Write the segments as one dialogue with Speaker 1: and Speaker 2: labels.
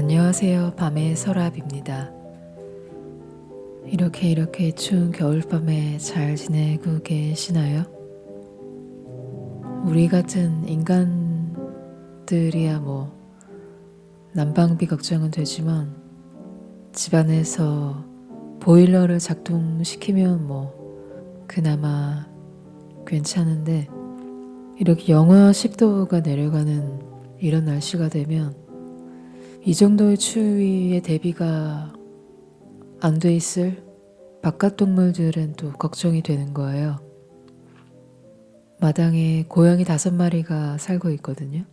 Speaker 1: 안녕하세요. 밤의 서랍입니다. 이렇게 추운 겨울밤에 잘 지내고 계시나요? 우리 같은 인간들이야 난방비 걱정은 되지만 집안에서 보일러를 작동시키면 그나마 괜찮은데 이렇게 영하 10도가 내려가는 이런 날씨가 되면 이 정도의 추위에 대비가 안 돼 있을 바깥 동물들은 또 걱정이 되는 거예요. 마당에 고양이 5마리가 살고 있거든요.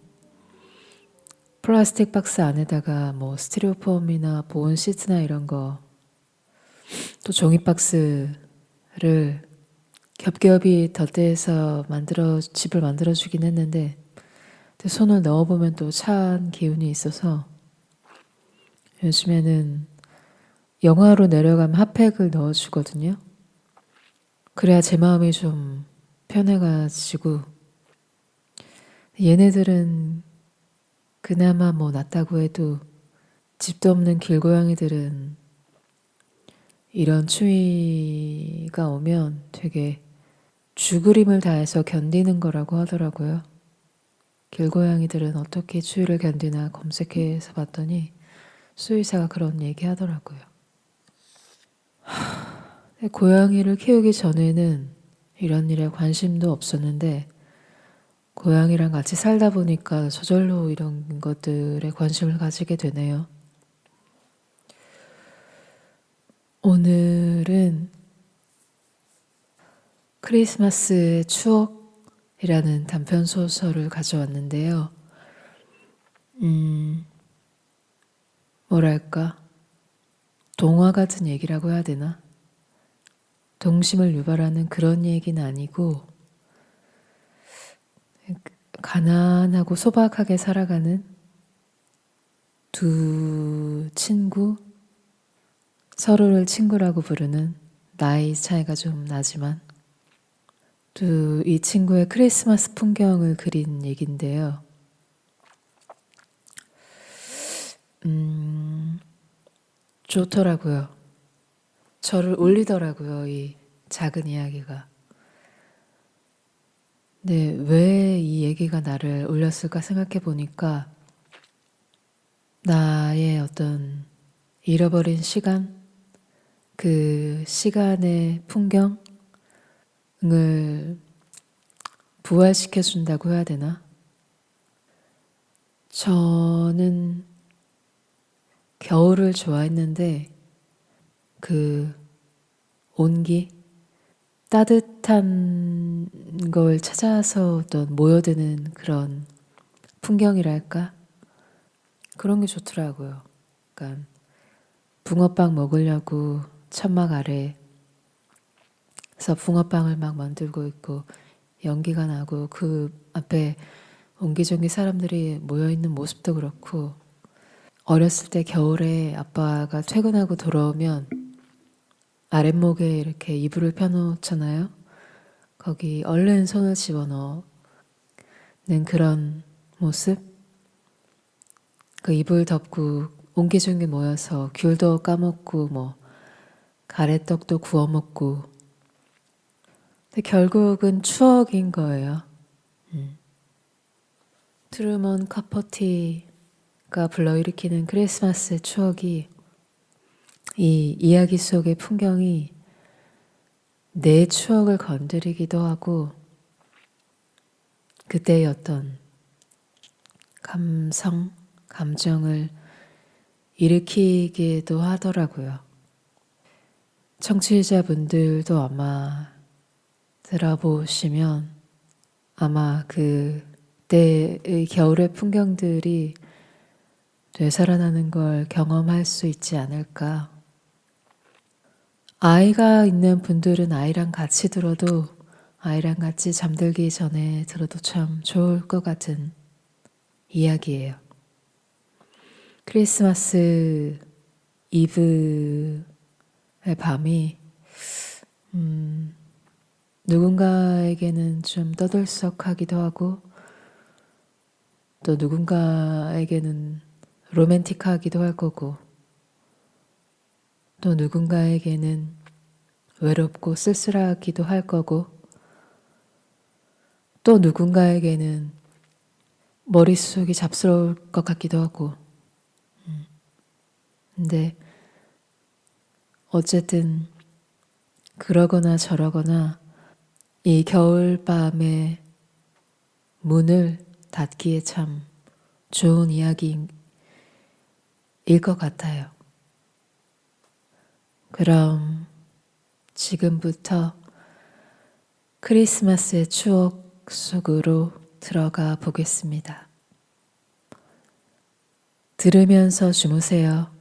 Speaker 1: 플라스틱 박스 안에다가 스티로폼이나 보온 시트나 이런 거, 또 종이 박스를 겹겹이 덧대서 집을 만들어주긴 했는데 손을 넣어보면 또 차한 기운이 있어서 요즘에는 영하로 내려가면 핫팩을 넣어주거든요. 그래야 제 마음이 좀 편해가지고, 얘네들은 그나마 낫다고 해도 집도 없는 길고양이들은 이런 추위가 오면 되게 죽을 힘을 다해서 견디는 거라고 하더라고요. 길고양이들은 어떻게 추위를 견디나 검색해서 봤더니 수의사가 그런 얘기 하더라고요. 고양이를 키우기 전에는 이런 일에 관심도 없었는데 고양이랑 같이 살다 보니까 저절로 이런 것들에 관심을 가지게 되네요. 오늘은 크리스마스의 추억이라는 단편 소설을 가져왔는데요. 뭐랄까, 동화 같은 얘기라고 해야 되나? 동심을 유발하는 그런 얘기는 아니고 가난하고 소박하게 살아가는 두 친구, 서로를 친구라고 부르는, 나이 차이가 좀 나지만 또 이 친구의 크리스마스 풍경을 그린 얘기인데요. 좋더라고요. 저를 울리더라고요, 이 작은 이야기가. 네, 왜 이 얘기가 나를 울렸을까 생각해 보니까 나의 어떤 잃어버린 시간, 그 시간의 풍경을 부활시켜 준다고 해야 되나? 저는 겨울을 좋아했는데 그 온기, 따뜻한 걸 찾아서 어떤 모여드는 그런 풍경이랄까? 그런 게 좋더라고요. 그러니까 붕어빵 먹으려고 천막 아래에서 붕어빵을 막 만들고 있고 연기가 나고 그 앞에 옹기종기 사람들이 모여있는 모습도 그렇고, 어렸을 때 겨울에 아빠가 퇴근하고 돌아오면 아랫목에 이렇게 이불을 펴놓잖아요. 거기 얼른 손을 집어넣는 그런 모습, 그 이불 덮고 옹기종기 모여서 귤도 까먹고 가래떡도 구워 먹고, 근데 결국은 추억인 거예요. 트루먼 카포티가 불러일으키는 크리스마스의 추억이, 이 이야기 속의 풍경이 내 추억을 건드리기도 하고 그때의 어떤 감정을 일으키기도 하더라고요. 청취자분들도 아마 들어보시면 아마 그때의 겨울의 풍경들이 되살아나는 걸 경험할 수 있지 않을까. 아이가 있는 분들은 아이랑 같이 들어도, 아이랑 같이 잠들기 전에 들어도 참 좋을 것 같은 이야기예요. 크리스마스 이브의 밤이 누군가에게는 좀 떠들썩하기도 하고 또 누군가에게는 로맨틱하기도 할 거고, 또 누군가에게는 외롭고 쓸쓸하기도 할 거고, 또 누군가에게는 머릿속이 잡스러울 것 같기도 하고. 근데 어쨌든 그러거나 저러거나 이 겨울밤의 문을 닫기에 참 좋은 이야기일 것 같아요. 그럼 지금부터 크리스마스의 추억 속으로 들어가 보겠습니다. 들으면서 주무세요.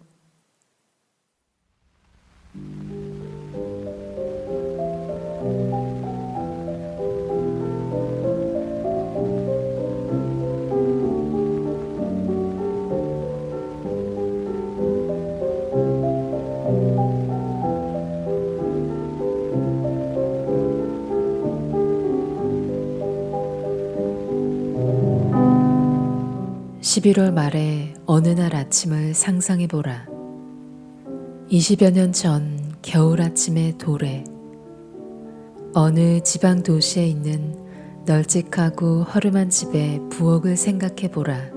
Speaker 1: 11월 말에 어느 날 아침을 상상해보라. 20여 년 전 겨울 아침의 도래. 어느 지방 도시에 있는 널찍하고 허름한 집의 부엌을 생각해보라.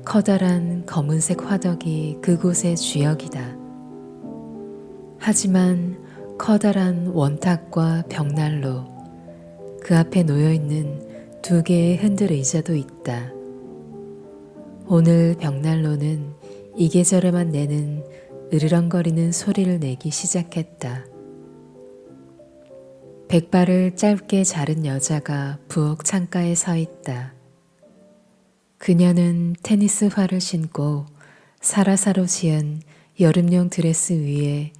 Speaker 1: 커다란 검은색 화덕이 그곳의 주역이다. 하지만 커다란 원탁과 벽난로, 그 앞에 놓여있는 2개의 흔들 의자도 있다. 오늘 벽난로는 이 계절에만 내는 으르렁거리는 소리를 내기 시작했다. 백발을 짧게 자른 여자가 부엌 창가에 서 있다. 그녀는 테니스화를 신고 사라사로 지은 여름용 드레스 위에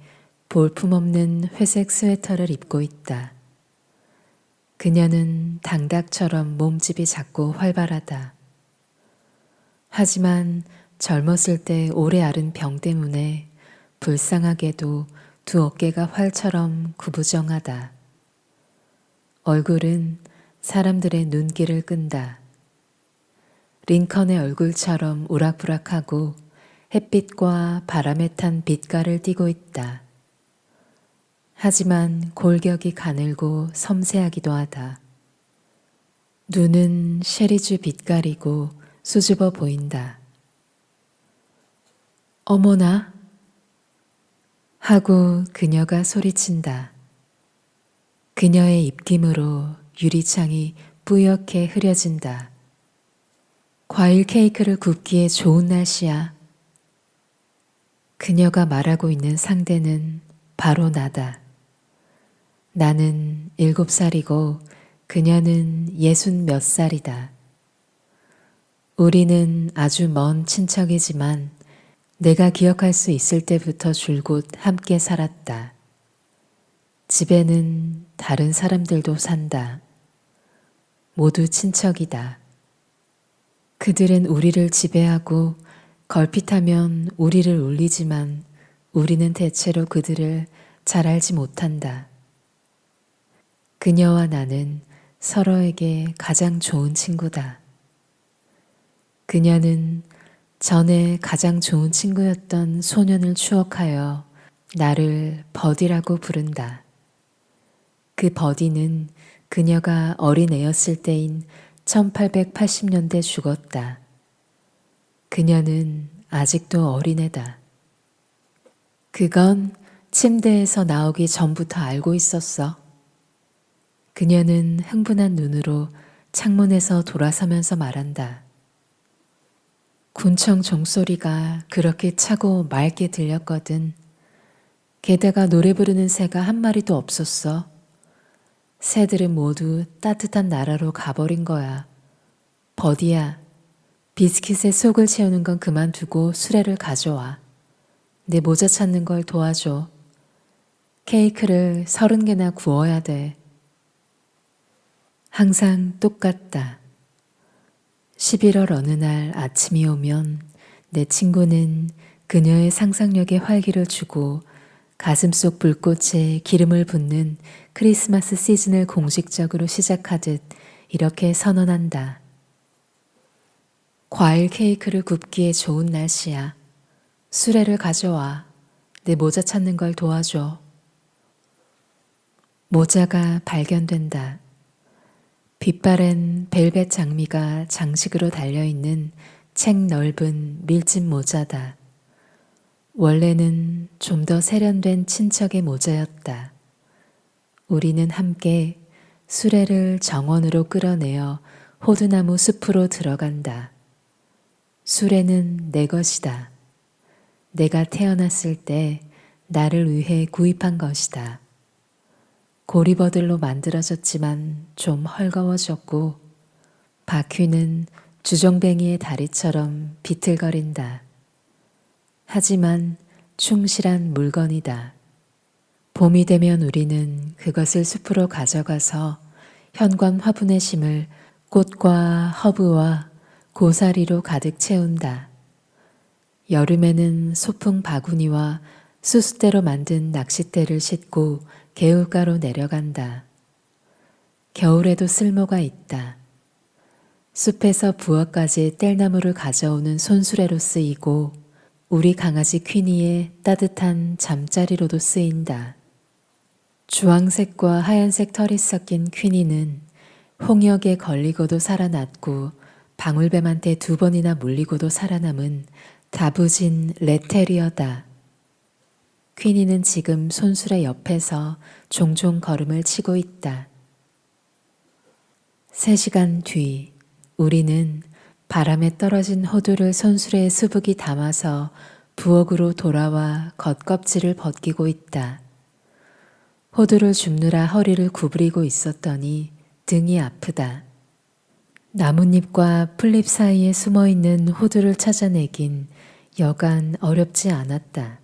Speaker 1: 볼품없는 회색 스웨터를 입고 있다. 그녀는 당닭처럼 몸집이 작고 활발하다. 하지만 젊었을 때 오래 앓은 병 때문에 불쌍하게도 2 어깨가 활처럼 구부정하다. 얼굴은 사람들의 눈길을 끈다. 링컨의 얼굴처럼 우락부락하고 햇빛과 바람에 탄 빛깔을 띠고 있다. 하지만 골격이 가늘고 섬세하기도 하다. 눈은 쉐리주 빛깔이고 수줍어 보인다. 어머나! 하고 그녀가 소리친다. 그녀의 입김으로 유리창이 뿌옇게 흐려진다. 과일 케이크를 굽기에 좋은 날씨야. 그녀가 말하고 있는 상대는 바로 나다. 나는 7살이고 그녀는 60몇 살이다. 우리는 아주 먼 친척이지만 내가 기억할 수 있을 때부터 줄곧 함께 살았다. 집에는 다른 사람들도 산다. 모두 친척이다. 그들은 우리를 지배하고 걸핏하면 우리를 울리지만 우리는 대체로 그들을 잘 알지 못한다. 그녀와 나는 서로에게 가장 좋은 친구다. 그녀는 전에 가장 좋은 친구였던 소년을 추억하여 나를 버디라고 부른다. 그 버디는 그녀가 어린애였을 때인 1880년대 죽었다. 그녀는 아직도 어린애다. 그건 침대에서 나오기 전부터 알고 있었어. 그녀는 흥분한 눈으로 창문에서 돌아서면서 말한다. 군청 종소리가 그렇게 차고 맑게 들렸거든. 게다가 노래 부르는 새가 한 마리도 없었어. 새들은 모두 따뜻한 나라로 가버린 거야. 버디야, 비스킷에 속을 채우는 건 그만두고 수레를 가져와. 내 모자 찾는 걸 도와줘. 케이크를 30개나 구워야 돼. 항상 똑같다. 11월 어느 날 아침이 오면 내 친구는 그녀의 상상력에 활기를 주고 가슴속 불꽃에 기름을 붓는 크리스마스 시즌을 공식적으로 시작하듯 이렇게 선언한다. 과일 케이크를 굽기에 좋은 날씨야. 수레를 가져와. 내 모자 찾는 걸 도와줘. 모자가 발견된다. 빛바랜 벨벳 장미가 장식으로 달려있는 책 넓은 밀짚 모자다. 원래는 좀 더 세련된 친척의 모자였다. 우리는 함께 수레를 정원으로 끌어내어 호두나무 숲으로 들어간다. 수레는 내 것이다. 내가 태어났을 때 나를 위해 구입한 것이다. 고리버들로 만들어졌지만 좀 헐거워졌고 바퀴는 주정뱅이의 다리처럼 비틀거린다. 하지만 충실한 물건이다. 봄이 되면 우리는 그것을 숲으로 가져가서 현관 화분에 심을 꽃과 허브와 고사리로 가득 채운다. 여름에는 소풍 바구니와 수수대로 만든 낚싯대를 싣고 개울가로 내려간다. 겨울에도 쓸모가 있다. 숲에서 부엌까지 뗄나무를 가져오는 손수레로 쓰이고 우리 강아지 퀸이의 따뜻한 잠자리로도 쓰인다. 주황색과 하얀색 털이 섞인 퀸이는 홍역에 걸리고도 살아났고 방울뱀한테 2번이나 물리고도 살아남은 다부진 레테리어다. 퀸이는 지금 손수레 옆에서 종종 걸음을 치고 있다. 3시간 뒤 우리는 바람에 떨어진 호두를 손수레에 수북이 담아서 부엌으로 돌아와 겉껍질을 벗기고 있다. 호두를 줍느라 허리를 구부리고 있었더니 등이 아프다. 나뭇잎과 풀잎 사이에 숨어있는 호두를 찾아내긴 여간 어렵지 않았다.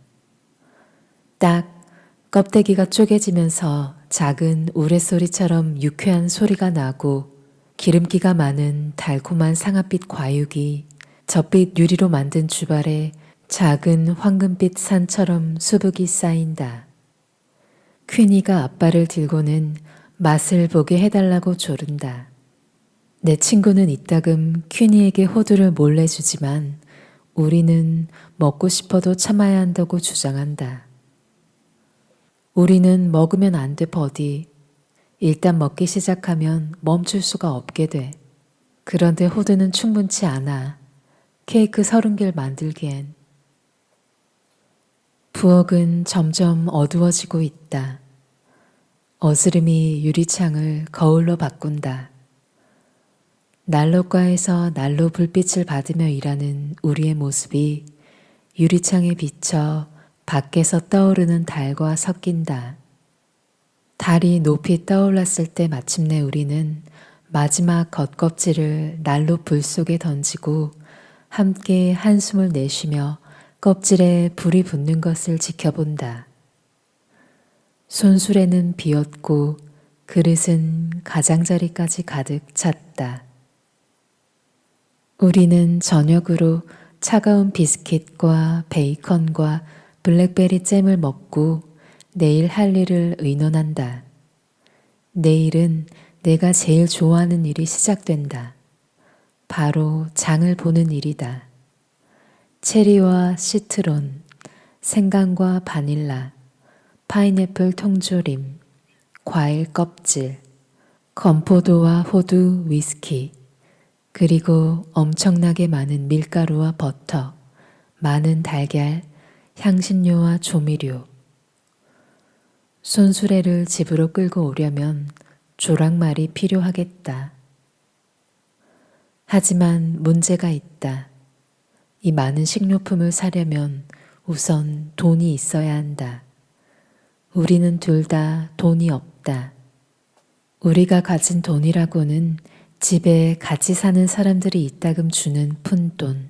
Speaker 1: 딱 껍데기가 쪼개지면서 작은 우레소리처럼 유쾌한 소리가 나고 기름기가 많은 달콤한 상아빛 과육이 젖빛 유리로 만든 주발에 작은 황금빛 산처럼 수북이 쌓인다. 퀸이가 아빠를 들고는 맛을 보게 해달라고 조른다. 내 친구는 이따금 퀸이에게 호두를 몰래 주지만 우리는 먹고 싶어도 참아야 한다고 주장한다. 우리는 먹으면 안 돼, 버디. 일단 먹기 시작하면 멈출 수가 없게 돼. 그런데 호두는 충분치 않아. 케이크 30개를 만들기엔. 부엌은 점점 어두워지고 있다. 어스름이 유리창을 거울로 바꾼다. 난로가에서 난로 불빛을 받으며 일하는 우리의 모습이 유리창에 비쳐 밖에서 떠오르는 달과 섞인다. 달이 높이 떠올랐을 때 마침내 우리는 마지막 겉껍질을 난로 불 속에 던지고 함께 한숨을 내쉬며 껍질에 불이 붙는 것을 지켜본다. 손수레는 비었고 그릇은 가장자리까지 가득 찼다. 우리는 저녁으로 차가운 비스킷과 베이컨과 블랙베리 잼을 먹고 내일 할 일을 의논한다. 내일은 내가 제일 좋아하는 일이 시작된다. 바로 장을 보는 일이다. 체리와 시트론, 생강과 바닐라, 파인애플 통조림, 과일 껍질, 건포도와 호두, 위스키, 그리고 엄청나게 많은 밀가루와 버터, 많은 달걀, 향신료와 조미료. 손수레를 집으로 끌고 오려면 조랑말이 필요하겠다. 하지만 문제가 있다. 이 많은 식료품을 사려면 우선 돈이 있어야 한다. 우리는 둘 다 돈이 없다. 우리가 가진 돈이라고는 집에 같이 사는 사람들이 이따금 주는 푼돈,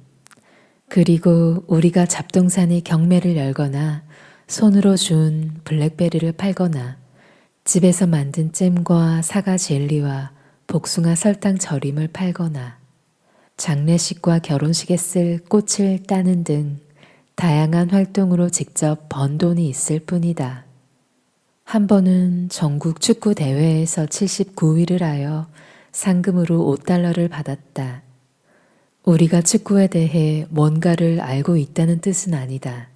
Speaker 1: 그리고 우리가 잡동사니 경매를 열거나 손으로 준 블랙베리를 팔거나 집에서 만든 잼과 사과 젤리와 복숭아 설탕 절임을 팔거나 장례식과 결혼식에 쓸 꽃을 따는 등 다양한 활동으로 직접 번 돈이 있을 뿐이다. 한 번은 전국 축구 대회에서 79위를 하여 상금으로 $5를 받았다. 우리가 축구에 대해 뭔가를 알고 있다는 뜻은 아니다.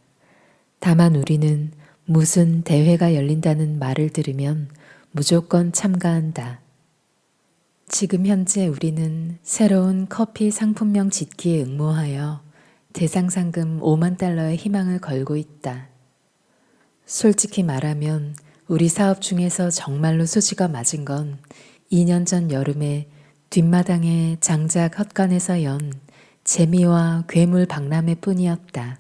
Speaker 1: 다만 우리는 무슨 대회가 열린다는 말을 들으면 무조건 참가한다. 지금 현재 우리는 새로운 커피 상품명 짓기에 응모하여 대상 상금 5만 달러의 희망을 걸고 있다. 솔직히 말하면 우리 사업 중에서 정말로 수지가 맞은 건 2년 전 여름에 뒷마당에 장작 헛간에서 연 재미와 괴물 박람회 뿐이었다.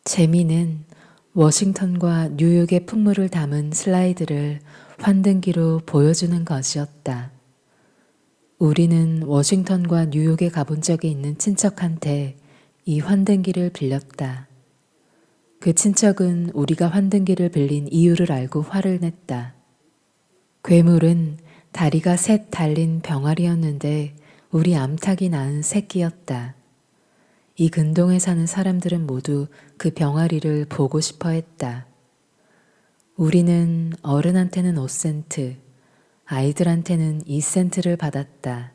Speaker 1: 재미는 워싱턴과 뉴욕의 풍물을 담은 슬라이드를 환등기로 보여주는 것이었다. 우리는 워싱턴과 뉴욕에 가본 적이 있는 친척한테 이 환등기를 빌렸다. 그 친척은 우리가 환등기를 빌린 이유를 알고 화를 냈다. 괴물은 다리가 셋 달린 병아리였는데 우리 암탉이 낳은 새끼였다. 이 근동에 사는 사람들은 모두 그 병아리를 보고 싶어 했다. 우리는 어른한테는 5센트, 아이들한테는 2센트를 받았다.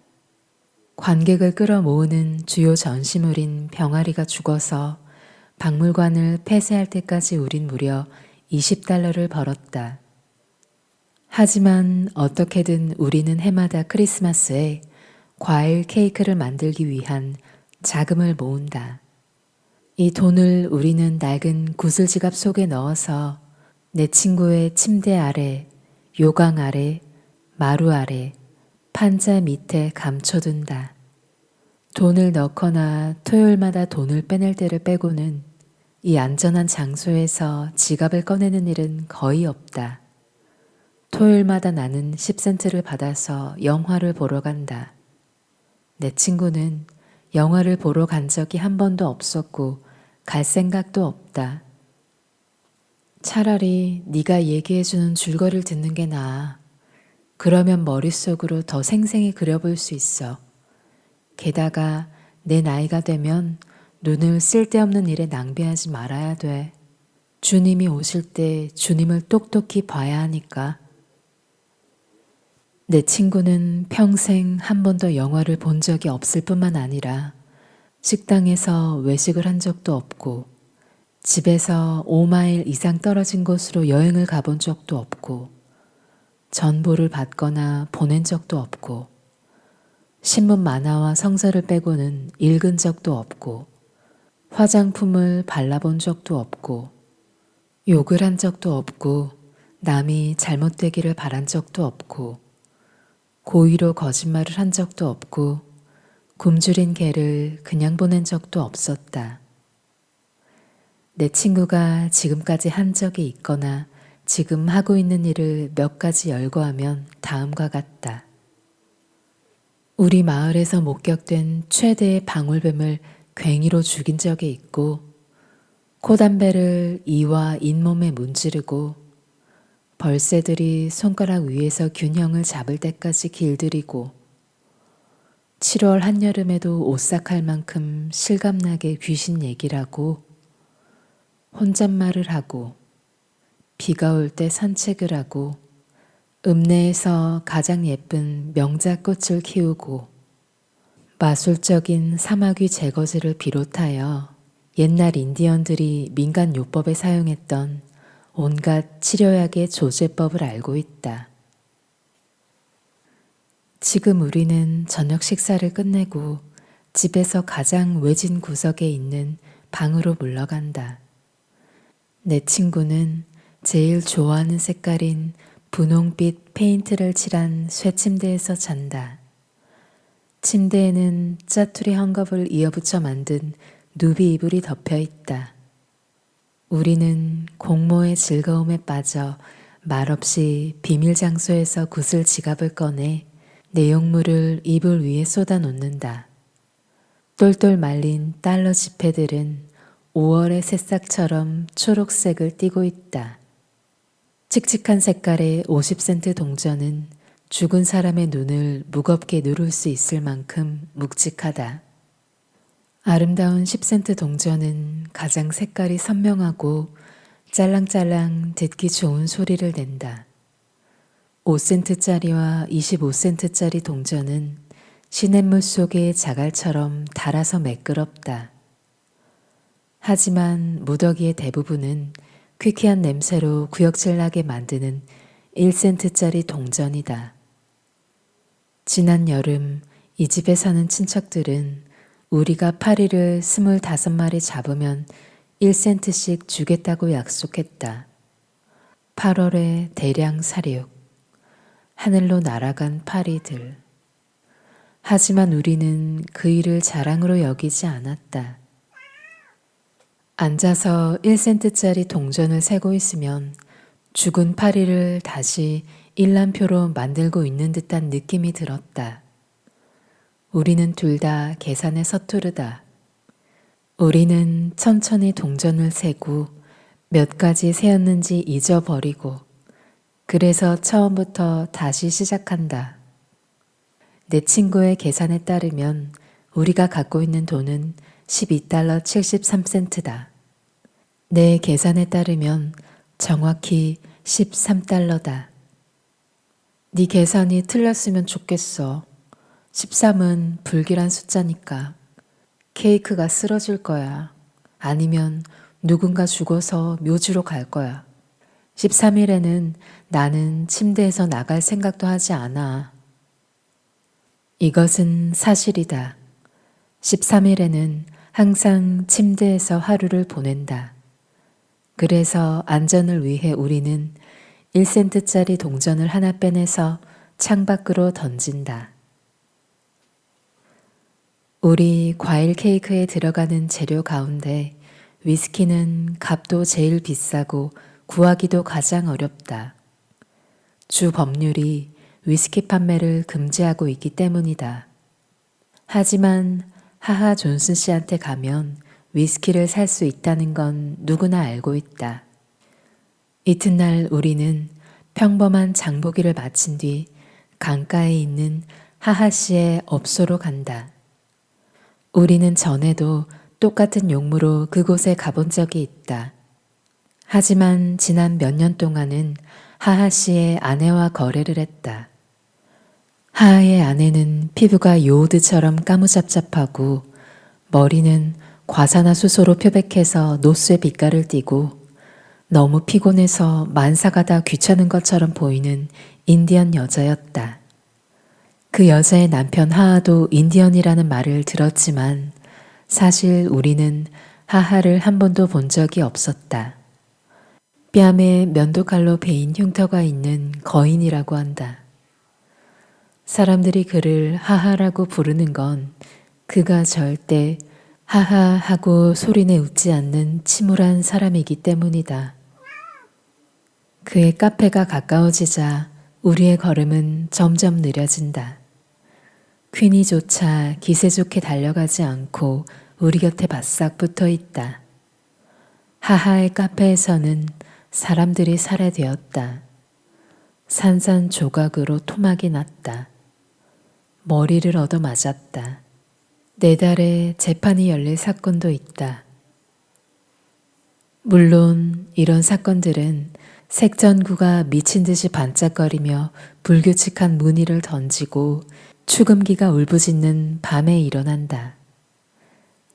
Speaker 1: 관객을 끌어모으는 주요 전시물인 병아리가 죽어서 박물관을 폐쇄할 때까지 우린 무려 20달러를 벌었다. 하지만 어떻게든 우리는 해마다 크리스마스에 과일 케이크를 만들기 위한 자금을 모은다. 이 돈을 우리는 낡은 구슬지갑 속에 넣어서 내 친구의 침대 아래, 요강 아래, 마루 아래, 판자 밑에 감춰둔다. 돈을 넣거나 토요일마다 돈을 빼낼 때를 빼고는 이 안전한 장소에서 지갑을 꺼내는 일은 거의 없다. 토요일마다 나는 10센트를 받아서 영화를 보러 간다. 내 친구는 영화를 보러 간 적이 한 번도 없었고 갈 생각도 없다. 차라리 네가 얘기해주는 줄거리를 듣는 게 나아. 그러면 머릿속으로 더 생생히 그려볼 수 있어. 게다가 내 나이가 되면 눈을 쓸데없는 일에 낭비하지 말아야 돼. 주님이 오실 때 주님을 똑똑히 봐야 하니까. 내 친구는 평생 한 번도 영화를 본 적이 없을 뿐만 아니라 식당에서 외식을 한 적도 없고 집에서 5마일 이상 떨어진 곳으로 여행을 가본 적도 없고 전보를 받거나 보낸 적도 없고 신문 만화와 성서를 빼고는 읽은 적도 없고 화장품을 발라본 적도 없고 욕을 한 적도 없고 남이 잘못되기를 바란 적도 없고 고의로 거짓말을 한 적도 없고 굶주린 개를 그냥 보낸 적도 없었다. 내 친구가 지금까지 한 적이 있거나 지금 하고 있는 일을 몇 가지 열거하면 다음과 같다. 우리 마을에서 목격된 최대의 방울뱀을 괭이로 죽인 적이 있고 코담배를 이와 잇몸에 문지르고 벌새들이 손가락 위에서 균형을 잡을 때까지 길들이고 7월 한여름에도 오싹할 만큼 실감나게 귀신 얘기를 하고 혼잣말을 하고 비가 올 때 산책을 하고 읍내에서 가장 예쁜 명자꽃을 키우고 마술적인 사마귀 제거제를 비롯하여 옛날 인디언들이 민간요법에 사용했던 온갖 치료약의 조제법을 알고 있다. 지금 우리는 저녁 식사를 끝내고 집에서 가장 외진 구석에 있는 방으로 물러간다. 내 친구는 제일 좋아하는 색깔인 분홍빛 페인트를 칠한 쇠침대에서 잔다. 침대에는 짜투리 헝겊을 이어붙여 만든 누비 이불이 덮여 있다. 우리는 공모의 즐거움에 빠져 말없이 비밀 장소에서 구슬 지갑을 꺼내 내용물을 이불 위에 쏟아 놓는다. 똘똘 말린 달러 지폐들은 5월의 새싹처럼 초록색을 띠고 있다. 칙칙한 색깔의 50센트 동전은 죽은 사람의 눈을 무겁게 누를 수 있을 만큼 묵직하다. 아름다운 10센트 동전은 가장 색깔이 선명하고 짤랑짤랑 듣기 좋은 소리를 낸다. 5센트짜리와 25센트짜리 동전은 시냇물 속의 자갈처럼 달아서 매끄럽다. 하지만 무더기의 대부분은 퀴퀴한 냄새로 구역질 나게 만드는 1센트짜리 동전이다. 지난 여름 이 집에 사는 친척들은 우리가 파리를 25마리 잡으면 1센트씩 주겠다고 약속했다. 8월에 대량 사육, 하늘로 날아간 파리들. 하지만 우리는 그 일을 자랑으로 여기지 않았다. 앉아서 1센트짜리 동전을 세고 있으면 죽은 파리를 다시 일람표로 만들고 있는 듯한 느낌이 들었다. 우리는 둘 다 계산에 서투르다. 우리는 천천히 동전을 세고 몇 가지 세었는지 잊어버리고 그래서 처음부터 다시 시작한다. 내 친구의 계산에 따르면 우리가 갖고 있는 돈은 12달러 73센트다. 내 계산에 따르면 정확히 13달러다. 네 계산이 틀렸으면 좋겠어. 13은 불길한 숫자니까. 케이크가 쓰러질 거야. 아니면 누군가 죽어서 묘지로 갈 거야. 13일에는 나는 침대에서 나갈 생각도 하지 않아. 이것은 사실이다. 13일에는 항상 침대에서 하루를 보낸다. 그래서 안전을 위해 우리는 1센트짜리 동전을 하나 빼내서 창밖으로 던진다. 우리 과일 케이크에 들어가는 재료 가운데 위스키는 값도 제일 비싸고 구하기도 가장 어렵다. 주 법률이 위스키 판매를 금지하고 있기 때문이다. 하지만 하하 존슨 씨한테 가면 위스키를 살 수 있다는 건 누구나 알고 있다. 이튿날 우리는 평범한 장보기를 마친 뒤 강가에 있는 하하 씨의 업소로 간다. 우리는 전에도 똑같은 용무로 그곳에 가본 적이 있다. 하지만 지난 몇 년 동안은 하하 씨의 아내와 거래를 했다. 하하의 아내는 피부가 요오드처럼 까무잡잡하고 머리는 과산화수소로 표백해서 노쇠 빛깔을 띠고 너무 피곤해서 만사가 귀찮은 것처럼 보이는 인디언 여자였다. 그 여자의 남편 하하도 인디언이라는 말을 들었지만 사실 우리는 하하를 한 번도 본 적이 없었다. 뺨에 면도칼로 베인 흉터가 있는 거인이라고 한다. 사람들이 그를 하하라고 부르는 건 그가 절대 하하하고 소리내 웃지 않는 침울한 사람이기 때문이다. 그의 카페가 가까워지자 우리의 걸음은 점점 느려진다. 퀸이조차 기세 좋게 달려가지 않고 우리 곁에 바싹 붙어 있다. 하하의 카페에서는 사람들이 살해되었다. 산산조각으로 토막이 났다. 머리를 얻어맞았다. 4달에 재판이 열릴 사건도 있다. 물론 이런 사건들은 색전구가 미친 듯이 반짝거리며 불규칙한 무늬를 던지고 추금기가 울부짖는 밤에 일어난다.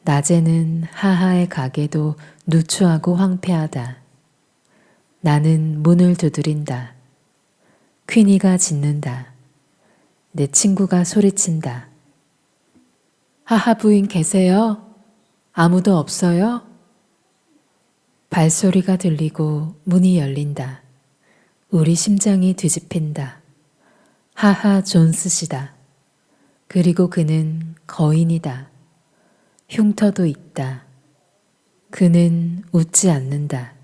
Speaker 1: 낮에는 하하의 가게도 누추하고 황폐하다. 나는 문을 두드린다. 퀸이가 짖는다. 내 친구가 소리친다. 하하 부인 계세요? 아무도 없어요? 발소리가 들리고 문이 열린다. 우리 심장이 뒤집힌다. 하하 존스 씨다. 그리고 그는 거인이다. 흉터도 있다. 그는 웃지 않는다.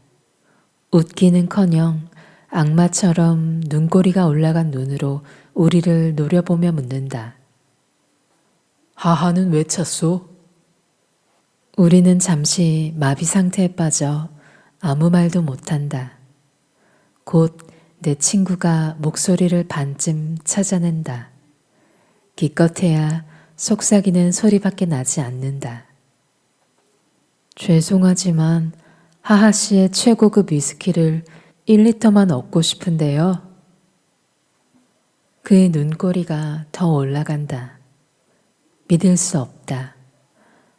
Speaker 1: 웃기는커녕 악마처럼 눈꼬리가 올라간 눈으로 우리를 노려보며 묻는다. 하하는 왜 찼소? 우리는 잠시 마비 상태에 빠져 아무 말도 못한다. 곧 내 친구가 목소리를 반쯤 찾아낸다. 기껏해야 속삭이는 소리밖에 나지 않는다. 죄송하지만 하하 씨의 최고급 위스키를 1리터만 얻고 싶은데요. 그의 눈꼬리가 더 올라간다. 믿을 수 없다.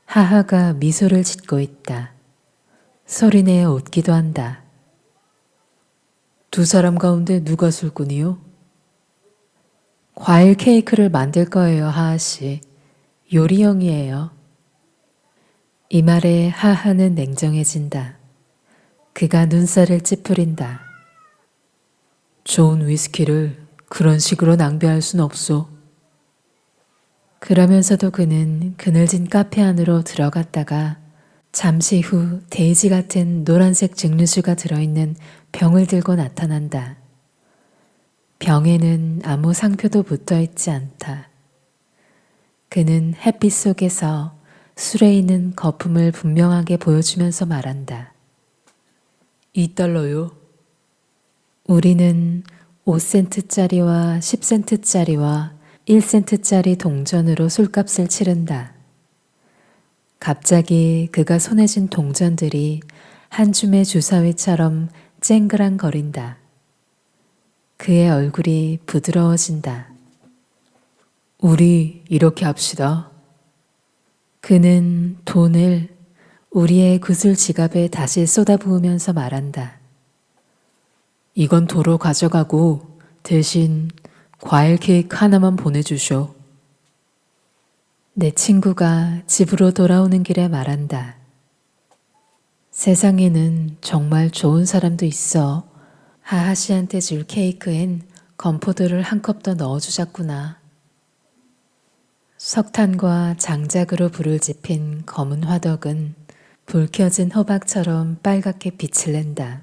Speaker 1: 하하가 미소를 짓고 있다. 소리내어 웃기도 한다. 두 사람 가운데 누가 술꾼이요? 과일 케이크를 만들 거예요, 하하씨. 요리형이에요. 이 말에 하하는 냉정해진다. 그가 눈살을 찌푸린다. 좋은 위스키를 그런 식으로 낭비할 순 없소. 그러면서도 그는 그늘진 카페 안으로 들어갔다가 잠시 후 데이지 같은 노란색 증류수가 들어있는 병을 들고 나타난다. 병에는 아무 상표도 붙어 있지 않다. 그는 햇빛 속에서 술에 있는 거품을 분명하게 보여주면서 말한다. 2달러요. 우리는 5센트짜리와 10센트짜리와 1센트짜리 동전으로 술값을 치른다. 갑자기 그가 손에 쥔 동전들이 한 줌의 주사위처럼 쨍그랑거린다. 그의 얼굴이 부드러워진다. 우리 이렇게 합시다. 그는 돈을 우리의 구슬 지갑에 다시 쏟아부으면서 말한다. 이건 도로 가져가고 대신 과일 케이크 하나만 보내주쇼. 내 친구가 집으로 돌아오는 길에 말한다. 세상에는 정말 좋은 사람도 있어. 하하씨한테 줄 케이크엔 건포도를 한 컵 더 넣어주자꾸나. 석탄과 장작으로 불을 지핀 검은 화덕은 불 켜진 호박처럼 빨갛게 빛을 낸다.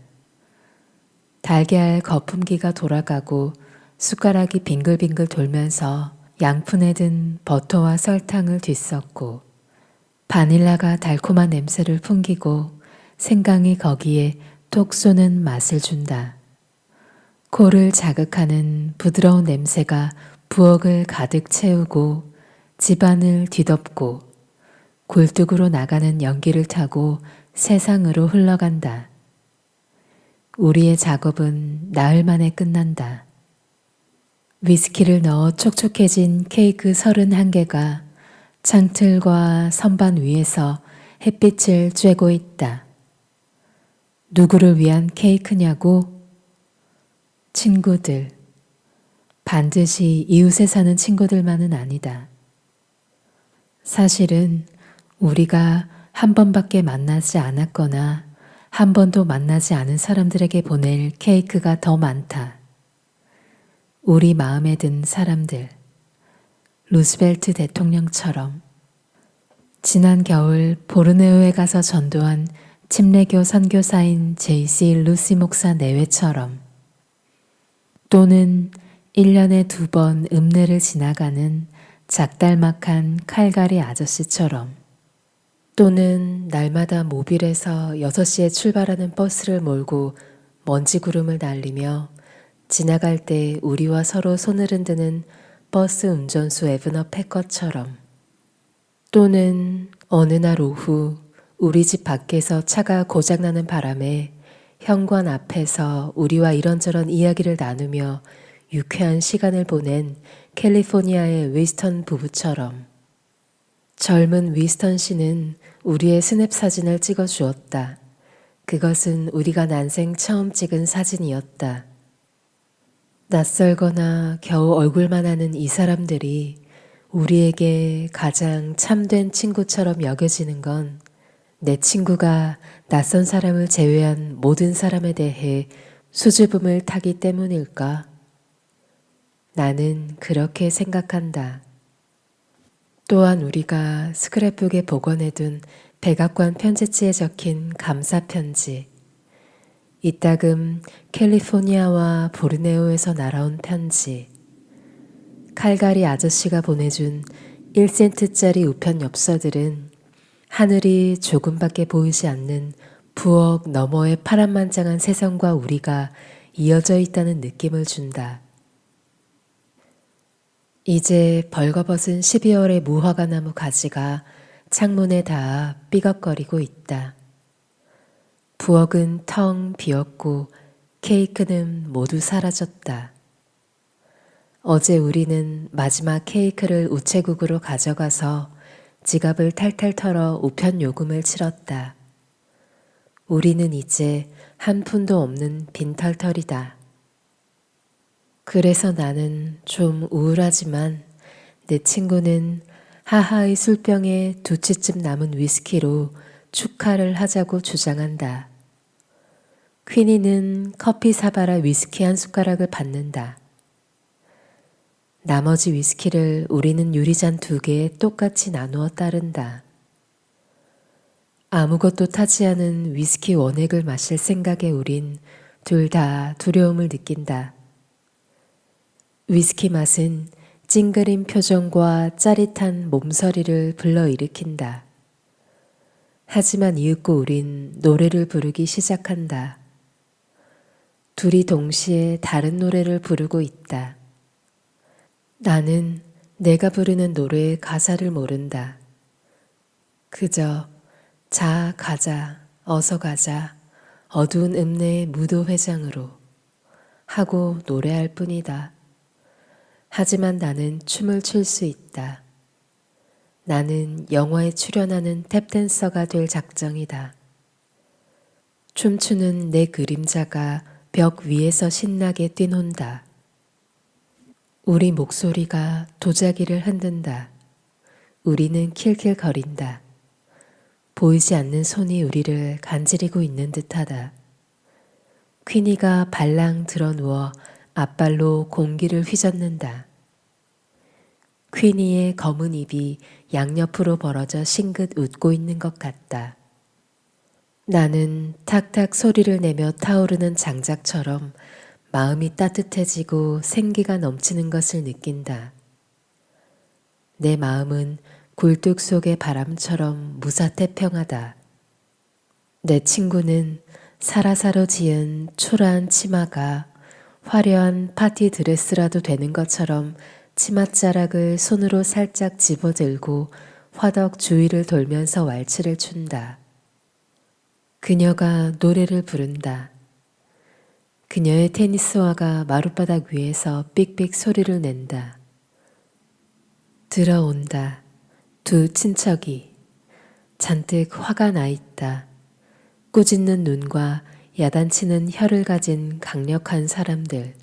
Speaker 1: 달걀 거품기가 돌아가고 숟가락이 빙글빙글 돌면서 양푼에 든 버터와 설탕을 뒤섞고 바닐라가 달콤한 냄새를 풍기고 생강이 거기에 톡 쏘는 맛을 준다. 코를 자극하는 부드러운 냄새가 부엌을 가득 채우고 집안을 뒤덮고 굴뚝으로 나가는 연기를 타고 세상으로 흘러간다. 우리의 작업은 나흘 만에 끝난다. 위스키를 넣어 촉촉해진 케이크 31개가 창틀과 선반 위에서 햇빛을 쬐고 있다. 누구를 위한 케이크냐고? 친구들. 반드시 이웃에 사는 친구들만은 아니다. 사실은 우리가 한 번밖에 만나지 않았거나 한 번도 만나지 않은 사람들에게 보낼 케이크가 더 많다. 우리 마음에 든 사람들. 루스벨트 대통령처럼. 지난 겨울 보르네오에 가서 전도한 침례교 선교사인 J.C. 루시 목사 내외처럼. 또는 1년에 2번 읍내를 지나가는 작달막한 칼갈이 아저씨처럼. 또는 날마다 모빌에서 6시에 출발하는 버스를 몰고 먼지 구름을 날리며 지나갈 때 우리와 서로 손을 흔드는 버스 운전수 에브너 패커처럼. 또는 어느 날 오후 우리 집 밖에서 차가 고장나는 바람에 현관 앞에서 우리와 이런저런 이야기를 나누며 유쾌한 시간을 보낸 캘리포니아의 위스턴 부부처럼. 젊은 위스턴 씨는 우리의 스냅 사진을 찍어 주었다. 그것은 우리가 난생 처음 찍은 사진이었다. 낯설거나 겨우 얼굴만 아는 이 사람들이 우리에게 가장 참된 친구처럼 여겨지는 건 내 친구가 낯선 사람을 제외한 모든 사람에 대해 수줍음을 타기 때문일까? 나는 그렇게 생각한다. 또한 우리가 스크랩북에 복원해둔 백악관 편지지에 적힌 감사 편지. 이따금 캘리포니아와 보르네오에서 날아온 편지. 칼갈이 아저씨가 보내준 1센트짜리 우편 엽서들은 하늘이 조금밖에 보이지 않는 부엌 너머의 파란만장한 세상과 우리가 이어져 있다는 느낌을 준다. 이제 벌거벗은 12월의 무화과 나무 가지가 창문에 닿아 삐걱거리고 있다. 부엌은 텅 비었고 케이크는 모두 사라졌다. 어제 우리는 마지막 케이크를 우체국으로 가져가서 지갑을 탈탈 털어 우편 요금을 치렀다. 우리는 이제 한 푼도 없는 빈털털이다. 그래서 나는 좀 우울하지만 내 친구는 하하의 술병에 2치쯤 남은 위스키로 축하를 하자고 주장한다. 퀸이는 커피 사바라 위스키 한 숟가락을 받는다. 나머지 위스키를 우리는 유리잔 2개에 똑같이 나누어 따른다. 아무것도 타지 않은 위스키 원액을 마실 생각에 우린 둘 다 두려움을 느낀다. 위스키 맛은 찡그린 표정과 짜릿한 몸서리를 불러일으킨다. 하지만 이윽고 우린 노래를 부르기 시작한다. 둘이 동시에 다른 노래를 부르고 있다. 나는 내가 부르는 노래의 가사를 모른다. 그저 자, 가자, 어서 가자, 어두운 읍내의 무도회장으로 하고 노래할 뿐이다. 하지만 나는 춤을 출 수 있다. 나는 영화에 출연하는 탭댄서가 될 작정이다. 춤추는 내 그림자가 벽 위에서 신나게 뛰논다. 우리 목소리가 도자기를 흔든다. 우리는 킬킬거린다. 보이지 않는 손이 우리를 간지리고 있는 듯하다. 퀸이가 발랑 드러누워 앞발로 공기를 휘젓는다. 퀸이의 검은 입이 양옆으로 벌어져 싱긋 웃고 있는 것 같다. 나는 탁탁 소리를 내며 타오르는 장작처럼 마음이 따뜻해지고 생기가 넘치는 것을 느낀다. 내 마음은 굴뚝 속의 바람처럼 무사태평하다. 내 친구는 사라사로 지은 초라한 치마가 화려한 파티 드레스라도 되는 것처럼 치맛자락을 손으로 살짝 집어들고 화덕 주위를 돌면서 왈츠를 춘다. 그녀가 노래를 부른다. 그녀의 테니스화가 마룻바닥 위에서 삑삑 소리를 낸다. 들어온다. 2 친척이 잔뜩 화가 나 있다. 꾸짖는 눈과 야단치는 혀를 가진 강력한 사람들.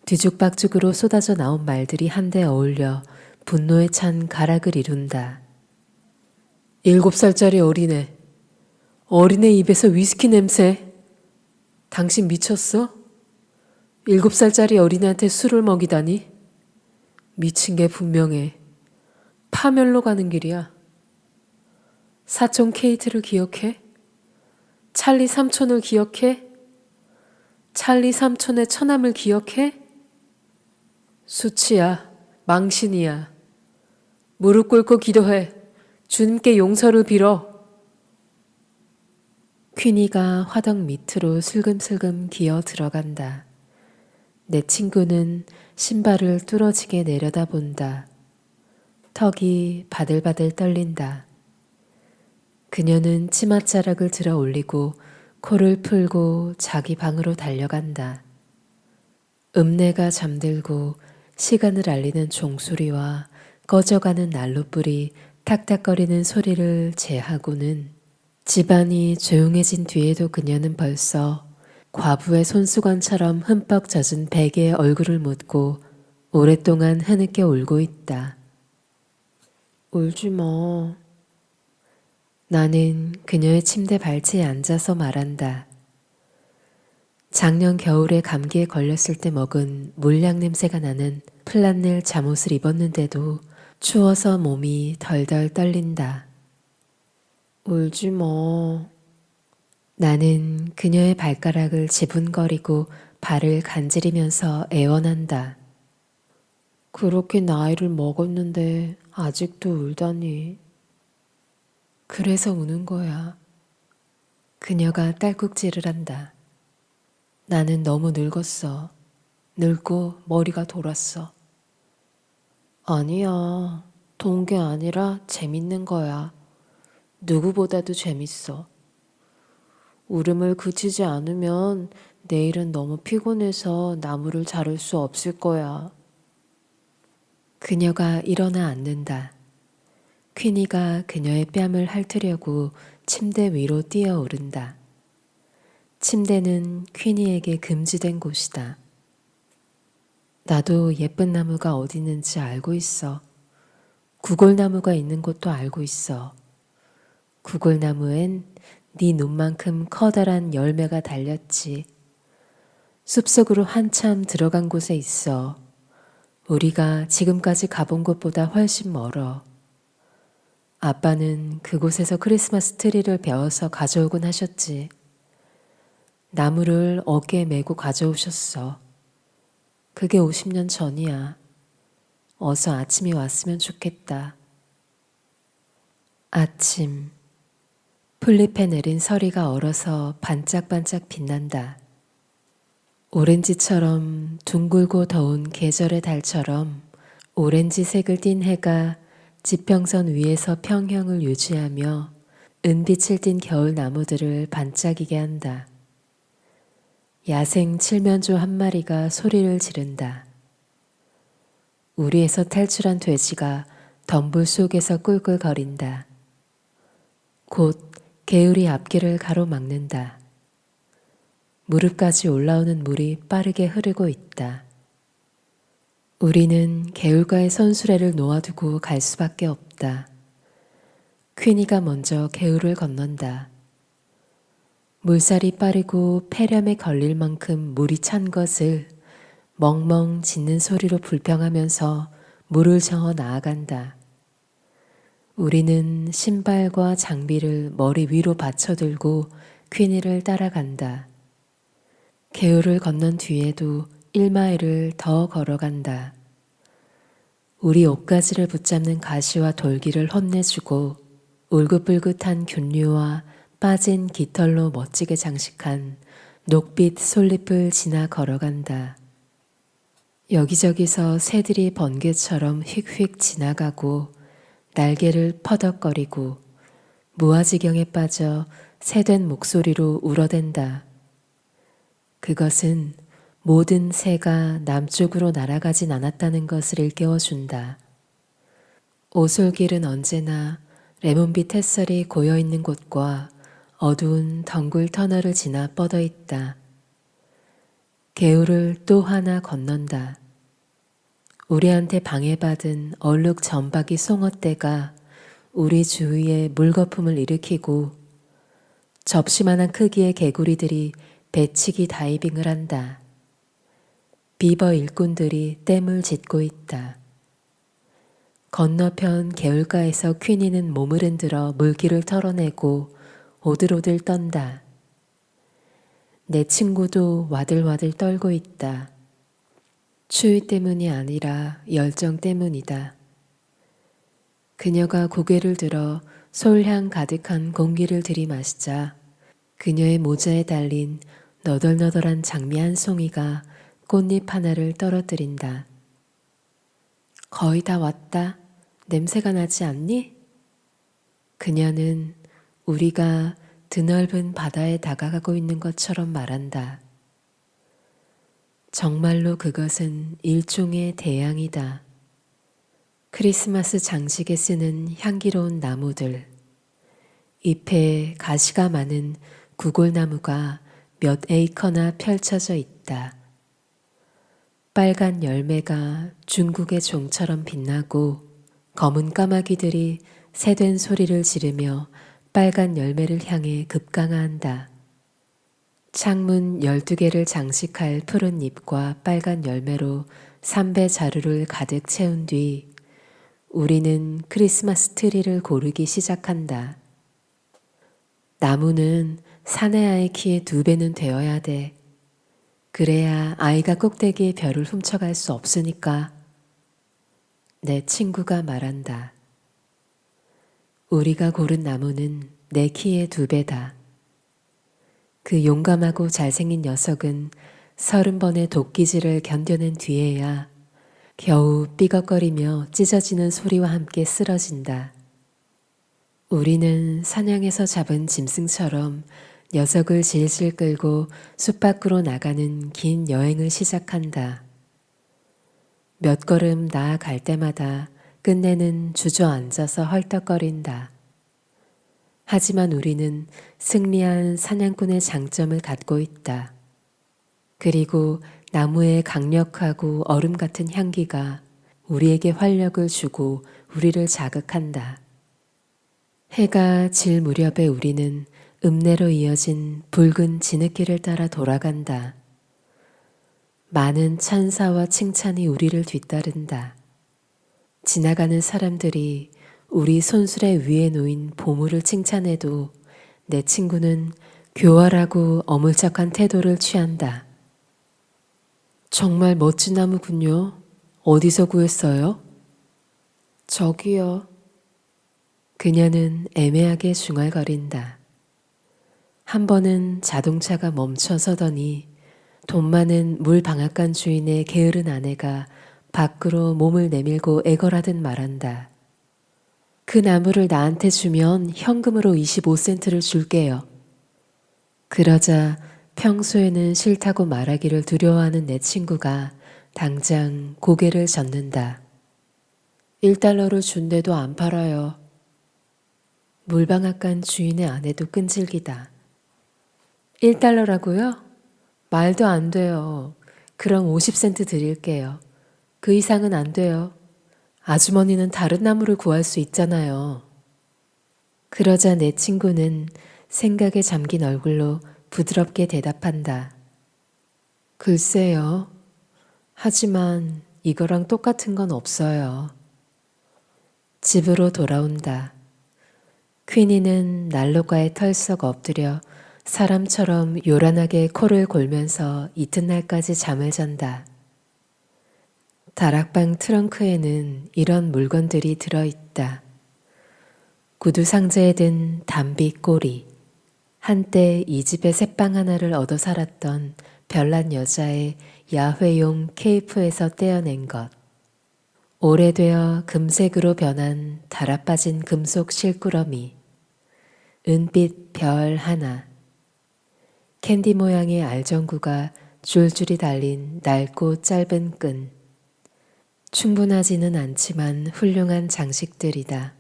Speaker 1: 뒤죽박죽으로 쏟아져 나온 말들이 한데 어울려 분노에 찬 가락을 이룬다. 7살짜리 어린애. 어린애 입에서 위스키 냄새. 당신 미쳤어? 7살짜리 어린애한테 술을 먹이다니? 미친 게 분명해. 파멸로 가는 길이야. 사촌 케이트를 기억해? 찰리 삼촌을 기억해? 찰리 삼촌의 처남을 기억해? 수치야, 망신이야. 무릎 꿇고 기도해. 주님께 용서를 빌어. 퀸이가 화덕 밑으로 슬금슬금 기어 들어간다. 내 친구는 신발을 뚫어지게 내려다본다. 턱이 바들바들 떨린다. 그녀는 치맛자락을 들어 올리고 코를 풀고 자기 방으로 달려간다. 읍내가 잠들고 시간을 알리는 종소리와 꺼져가는 난로불이 탁탁거리는 소리를 제하고는 집안이 조용해진 뒤에도 그녀는 벌써 과부의 손수건처럼 흠뻑 젖은 베개에 얼굴을 묻고 오랫동안 흐느껴 울고 있다. 울지 마. 나는 그녀의 침대 발치에 앉아서 말한다. 작년 겨울에 감기에 걸렸을 때 먹은 물약 냄새가 나는 플란넬 잠옷을 입었는데도 추워서 몸이 덜덜 떨린다. 울지 마. 나는 그녀의 발가락을 지분거리고 발을 간지리면서 애원한다. 그렇게 나이를 먹었는데 아직도 울다니. 그래서 우는 거야. 그녀가 딸꾹질을 한다. 나는 너무 늙었어. 늙고 머리가 돌았어. 아니야. 돈 게 아니라 재밌는 거야. 누구보다도 재밌어. 울음을 그치지 않으면 내일은 너무 피곤해서 나무를 자를 수 없을 거야. 그녀가 일어나 앉는다. 퀸이가 그녀의 뺨을 핥으려고 침대 위로 뛰어오른다. 침대는 퀸이에게 금지된 곳이다. 나도 예쁜 나무가 어디 있는지 알고 있어. 구골나무가 있는 곳도 알고 있어. 구골나무엔 네 눈만큼 커다란 열매가 달렸지. 숲속으로 한참 들어간 곳에 있어. 우리가 지금까지 가본 곳보다 훨씬 멀어. 아빠는 그곳에서 크리스마스 트리를 베어서 가져오곤 하셨지. 나무를 어깨에 메고 가져오셨어. 그게 50년 전이야. 어서 아침이 왔으면 좋겠다. 아침. 풀잎에 내린 서리가 얼어서 반짝반짝 빛난다. 오렌지처럼 둥글고 더운 계절의 달처럼 오렌지색을 띤 해가 지평선 위에서 평형을 유지하며 은빛을 띤 겨울 나무들을 반짝이게 한다. 야생 칠면조 한 마리가 소리를 지른다. 우리에서 탈출한 돼지가 덤불 속에서 꿀꿀거린다. 곧 개울이 앞길을 가로막는다. 무릎까지 올라오는 물이 빠르게 흐르고 있다. 우리는 개울가의 선수레를 놓아두고 갈 수밖에 없다. 퀸이가 먼저 개울을 건넌다. 물살이 빠르고 폐렴에 걸릴 만큼 물이 찬 것을 멍멍 짖는 소리로 불평하면서 물을 저어 나아간다. 우리는 신발과 장비를 머리 위로 받쳐들고 퀸이를 따라간다. 개울을 건넌 뒤에도 1마일을 더 걸어간다. 우리 옷가지를 붙잡는 가시와 돌기를 혼내주고 울긋불긋한 균류와 빠진 깃털로 멋지게 장식한 녹빛 솔잎을 지나 걸어간다. 여기저기서 새들이 번개처럼 휙휙 지나가고 날개를 퍼덕거리고 무아지경에 빠져 새된 목소리로 울어댄다. 그것은 모든 새가 남쪽으로 날아가진 않았다는 것을 일깨워준다. 오솔길은 언제나 레몬빛 햇살이 고여있는 곳과 어두운 덩굴 터널을 지나 뻗어 있다. 개울을 또 하나 건넌다. 우리한테 방해받은 얼룩 점박이 송어떼가 우리 주위에 물거품을 일으키고 접시만한 크기의 개구리들이 배치기 다이빙을 한다. 비버 일꾼들이 댐을 짓고 있다. 건너편 개울가에서 퀸이는 몸을 흔들어 물기를 털어내고 오들오들 떤다. 내 친구도 와들와들 떨고 있다. 추위 때문이 아니라 열정 때문이다. 그녀가 고개를 들어 솔향 가득한 공기를 들이마시자 그녀의 모자에 달린 너덜너덜한 장미 한 송이가 꽃잎 하나를 떨어뜨린다. 거의 다 왔다. 냄새가 나지 않니? 그녀는 우리가 드넓은 바다에 다가가고 있는 것처럼 말한다. 정말로 그것은 일종의 대양이다. 크리스마스 장식에 쓰는 향기로운 나무들, 잎에 가시가 많은 구골나무가 몇 에이커나 펼쳐져 있다. 빨간 열매가 중국의 종처럼 빛나고 검은 까마귀들이 새된 소리를 지르며 빨간 열매를 향해 급강하한다. 창문 12개를 장식할 푸른 잎과 빨간 열매로 삼배 자루를 가득 채운 뒤 우리는 크리스마스 트리를 고르기 시작한다. 나무는 사내아의 키의 2배는 되어야 돼. 그래야 아이가 꼭대기의 별을 훔쳐갈 수 없으니까. 내 친구가 말한다. 우리가 고른 나무는 내 키의 2배다. 그 용감하고 잘생긴 녀석은 30번의 도끼질을 견뎌낸 뒤에야 겨우 삐걱거리며 찢어지는 소리와 함께 쓰러진다. 우리는 사냥에서 잡은 짐승처럼 녀석을 질질 끌고 숲 밖으로 나가는 긴 여행을 시작한다. 몇 걸음 나아갈 때마다 끝내는 주저앉아서 헐떡거린다. 하지만 우리는 승리한 사냥꾼의 장점을 갖고 있다. 그리고 나무의 강력하고 얼음 같은 향기가 우리에게 활력을 주고 우리를 자극한다. 해가 질 무렵에 우리는 읍내로 이어진 붉은 진흙길을 따라 돌아간다. 많은 찬사와 칭찬이 우리를 뒤따른다. 지나가는 사람들이 우리 손수레 위에 놓인 보물을 칭찬해도 내 친구는 교활하고 어물쩍한 태도를 취한다. 정말 멋진 나무군요. 어디서 구했어요? 저기요. 그녀는 애매하게 중얼거린다. 한 번은 자동차가 멈춰서더니 돈 많은 물방앗간 주인의 게으른 아내가 밖으로 몸을 내밀고 애걸하듯 말한다. 그 나무를 나한테 주면 현금으로 25센트를 줄게요. 그러자 평소에는 싫다고 말하기를 두려워하는 내 친구가 당장 고개를 젓는다. 1달러를 준대도 안 팔아요. 물방앗간 주인의 아내도 끈질기다. 1달러라고요? 말도 안 돼요. 그럼 50센트 드릴게요. 그 이상은 안 돼요. 아주머니는 다른 나무를 구할 수 있잖아요. 그러자 내 친구는 생각에 잠긴 얼굴로 부드럽게 대답한다. 글쎄요. 하지만 이거랑 똑같은 건 없어요. 집으로 돌아온다. 퀸이는 난로가에 털썩 엎드려 사람처럼 요란하게 코를 골면서 이튿날까지 잠을 잔다. 다락방 트렁크에는 이런 물건들이 들어있다. 구두 상자에 든 담비 꼬리, 한때 이 집에 새빵 하나를 얻어 살았던 별난 여자의 야회용 케이프에서 떼어낸 것, 오래되어 금색으로 변한 달아빠진 금속 실꾸러미, 은빛 별 하나, 캔디 모양의 알전구가 줄줄이 달린 낡고 짧은 끈, 충분하지는 않지만 훌륭한 장식들이다.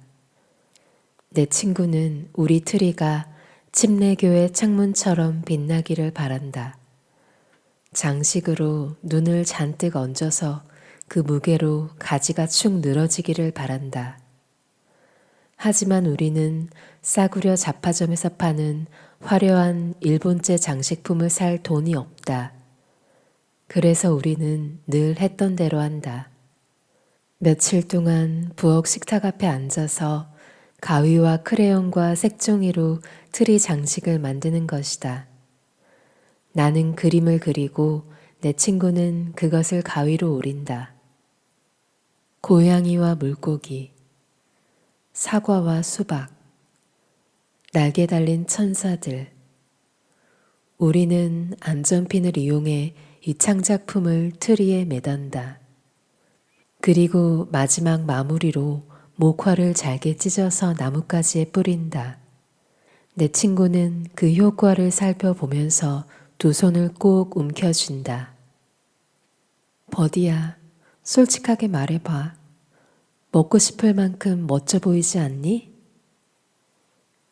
Speaker 1: 내 친구는 우리 트리가 침례교회 창문처럼 빛나기를 바란다. 장식으로 눈을 잔뜩 얹어서 그 무게로 가지가 축 늘어지기를 바란다. 하지만 우리는 싸구려 잡화점에서 파는 화려한 일본제 장식품을 살 돈이 없다. 그래서 우리는 늘 했던 대로 한다. 며칠 동안 부엌 식탁 앞에 앉아서 가위와 크레용과 색종이로 트리 장식을 만드는 것이다. 나는 그림을 그리고 내 친구는 그것을 가위로 오린다. 고양이와 물고기, 사과와 수박, 날개 달린 천사들. 우리는 안전핀을 이용해 이 창작품을 트리에 매단다. 그리고 마지막 마무리로 목화를 잘게 찢어서 나뭇가지에 뿌린다. 내 친구는 그 효과를 살펴보면서 두 손을 꼭 움켜쥔다. 버디야, 솔직하게 말해봐. 먹고 싶을 만큼 멋져 보이지 않니?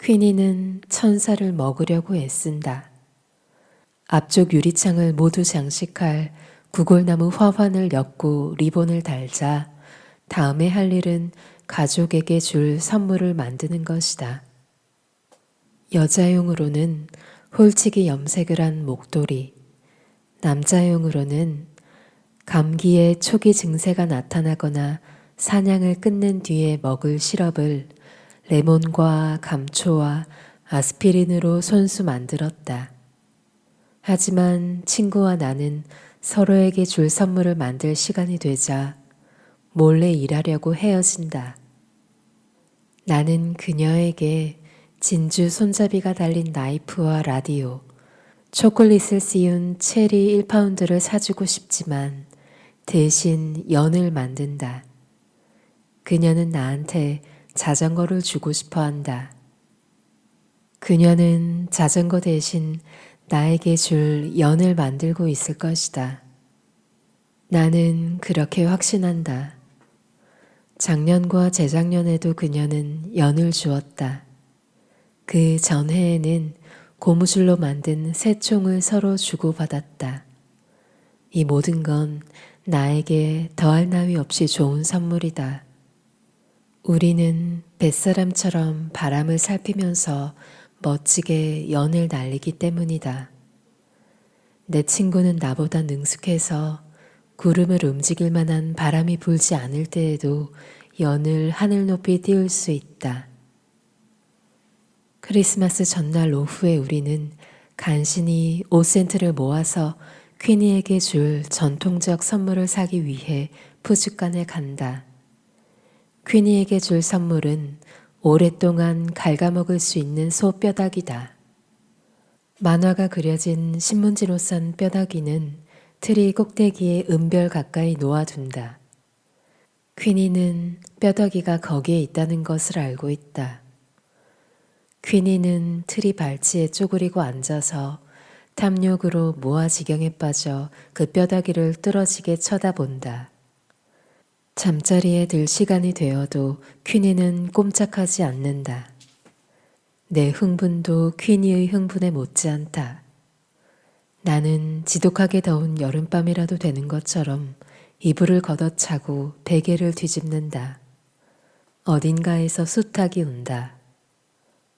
Speaker 1: 퀸이는 천사를 먹으려고 애쓴다. 앞쪽 유리창을 모두 장식할 구골나무 화환을 엮고 리본을 달자 다음에 할 일은 가족에게 줄 선물을 만드는 것이다. 여자용으로는 홀치기 염색을 한 목도리, 남자용으로는 감기에 초기 증세가 나타나거나 사냥을 끝낸 뒤에 먹을 시럽을 레몬과 감초와 아스피린으로 손수 만들었다. 하지만 친구와 나는 서로에게 줄 선물을 만들 시간이 되자 몰래 일하려고 헤어진다. 나는 그녀에게 진주 손잡이가 달린 나이프와 라디오, 초콜릿을 씌운 체리 1파운드를 사주고 싶지만 대신 연을 만든다. 그녀는 나한테 자전거를 주고 싶어 한다. 그녀는 자전거 대신 나에게 줄 연을 만들고 있을 것이다. 나는 그렇게 확신한다. 작년과 재작년에도 그녀는 연을 주었다. 그 전해에는 고무줄로 만든 새 총을 서로 주고받았다. 이 모든 건 나에게 더할 나위 없이 좋은 선물이다. 우리는 뱃사람처럼 바람을 살피면서 멋지게 연을 날리기 때문이다. 내 친구는 나보다 능숙해서 구름을 움직일 만한 바람이 불지 않을 때에도 연을 하늘 높이 띄울 수 있다. 크리스마스 전날 오후에 우리는 간신히 5센트를 모아서 퀸이에게 줄 전통적 선물을 사기 위해 푸주간에 간다. 퀸이에게 줄 선물은 오랫동안 갉아먹을 수 있는 소 뼈다귀다. 만화가 그려진 신문지로 싼 뼈다귀는 트리 꼭대기에 은별 가까이 놓아둔다. 퀸이는 뼈다귀가 거기에 있다는 것을 알고 있다. 퀸이는 트리 발치에 쪼그리고 앉아서 탐욕으로 무아지경에 빠져 그 뼈다귀를 뚫어지게 쳐다본다. 잠자리에 들 시간이 되어도 퀸이는 꼼짝하지 않는다. 내 흥분도 퀸이의 흥분에 못지않다. 나는 지독하게 더운 여름밤이라도 되는 것처럼 이불을 걷어차고 베개를 뒤집는다. 어딘가에서 수탉이 운다.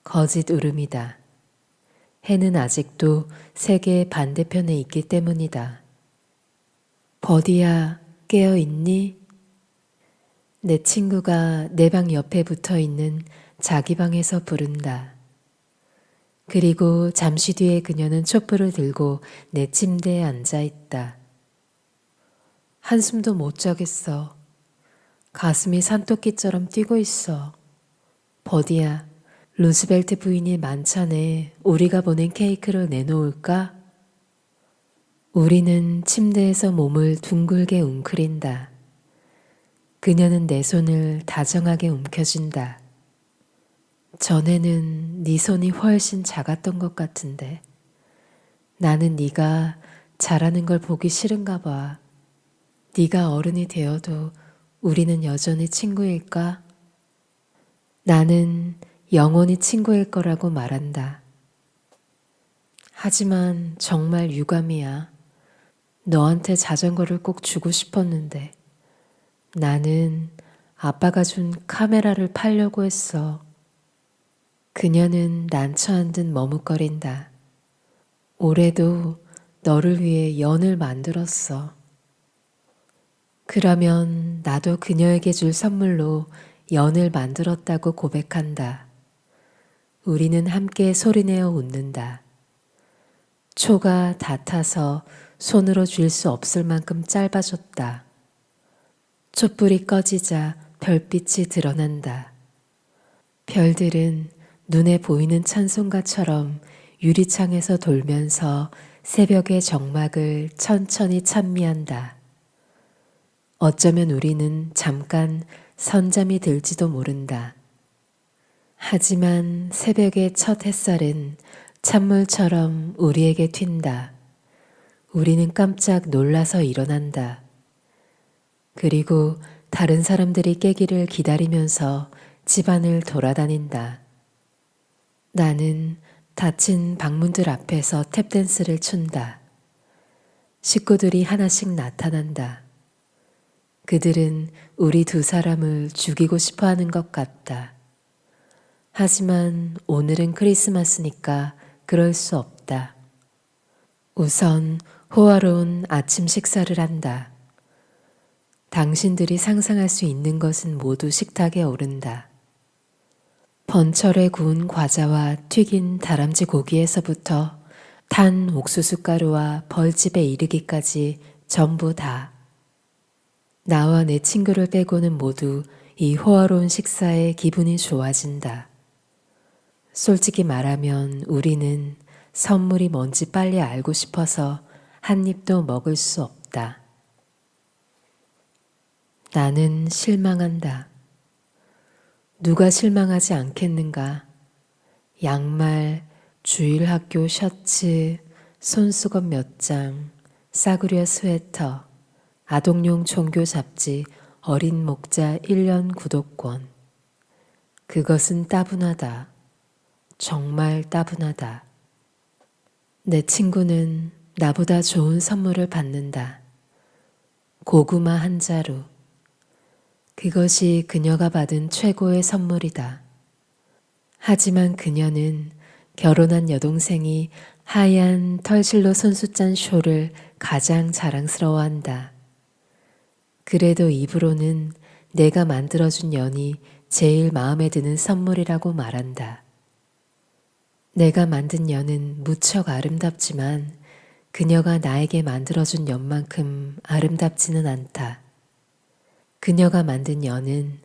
Speaker 1: 거짓 울음이다. 해는 아직도 세계의 반대편에 있기 때문이다. 버디야, 깨어있니? 내 친구가 내 방 옆에 붙어 있는 자기 방에서 부른다. 그리고 잠시 뒤에 그녀는 촛불을 들고 내 침대에 앉아 있다. 한숨도 못 자겠어. 가슴이 산토끼처럼 뛰고 있어. 버디야, 루즈벨트 부인이 만찬에 우리가 보낸 케이크를 내놓을까? 우리는 침대에서 몸을 둥글게 웅크린다. 그녀는 내 손을 다정하게 움켜쥔다. 전에는 네 손이 훨씬 작았던 것 같은데 나는 네가 자라는 걸 보기 싫은가 봐. 네가 어른이 되어도 우리는 여전히 친구일까? 나는 영원히 친구일 거라고 말한다. 하지만 정말 유감이야. 너한테 자전거를 꼭 주고 싶었는데 나는 아빠가 준 카메라를 팔려고 했어. 그녀는 난처한 듯 머뭇거린다. 올해도 너를 위해 연을 만들었어. 그러면 나도 그녀에게 줄 선물로 연을 만들었다고 고백한다. 우리는 함께 소리내어 웃는다. 초가 다 타서 손으로 쥘 수 없을 만큼 짧아졌다. 촛불이 꺼지자 별빛이 드러난다. 별들은 눈에 보이는 찬송가처럼 유리창에서 돌면서 새벽의 정막을 천천히 찬미한다. 어쩌면 우리는 잠깐 선잠이 들지도 모른다. 하지만 새벽의 첫 햇살은 찬물처럼 우리에게 튄다. 우리는 깜짝 놀라서 일어난다. 그리고 다른 사람들이 깨기를 기다리면서 집안을 돌아다닌다. 나는 닫힌 방문들 앞에서 탭댄스를 춘다. 식구들이 하나씩 나타난다. 그들은 우리 두 사람을 죽이고 싶어 하는 것 같다. 하지만 오늘은 크리스마스니까 그럴 수 없다. 우선 호화로운 아침 식사를 한다. 당신들이 상상할 수 있는 것은 모두 식탁에 오른다. 번철에 구운 과자와 튀긴 다람쥐 고기에서부터 탄 옥수수 가루와 벌집에 이르기까지 전부 다. 나와 내 친구를 빼고는 모두 이 호화로운 식사에 기분이 좋아진다. 솔직히 말하면 우리는 선물이 뭔지 빨리 알고 싶어서 한 입도 먹을 수 없다. 나는 실망한다. 누가 실망하지 않겠는가? 양말, 주일학교 셔츠, 손수건 몇 장, 싸구려 스웨터, 아동용 종교 잡지 어린 목자 1년 구독권. 그것은 따분하다. 정말 따분하다. 내 친구는 나보다 좋은 선물을 받는다. 고구마 한 자루. 그것이 그녀가 받은 최고의 선물이다. 하지만 그녀는 결혼한 여동생이 하얀 털실로 손수 짠 쇼를 가장 자랑스러워한다. 그래도 입으로는 내가 만들어준 연이 제일 마음에 드는 선물이라고 말한다. 내가 만든 연은 무척 아름답지만 그녀가 나에게 만들어준 연만큼 아름답지는 않다. 그녀가 만든 연은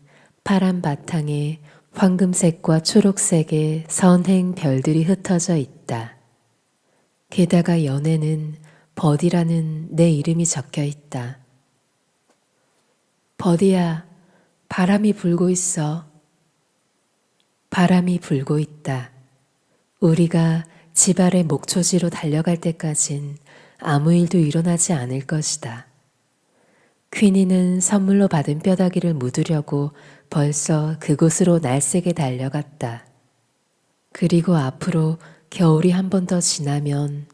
Speaker 1: 파란 바탕에 황금색과 초록색의 선행 별들이 흩어져 있다. 게다가 연에는 버디라는 내 이름이 적혀 있다. 버디야, 바람이 불고 있어. 바람이 불고 있다. 우리가 집 아래 목초지로 달려갈 때까진 아무 일도 일어나지 않을 것이다. 퀸이는 선물로 받은 뼈다귀를 묻으려고 벌써 그곳으로 날쌔게 달려갔다. 그리고 앞으로 겨울이 한 번 더 지나면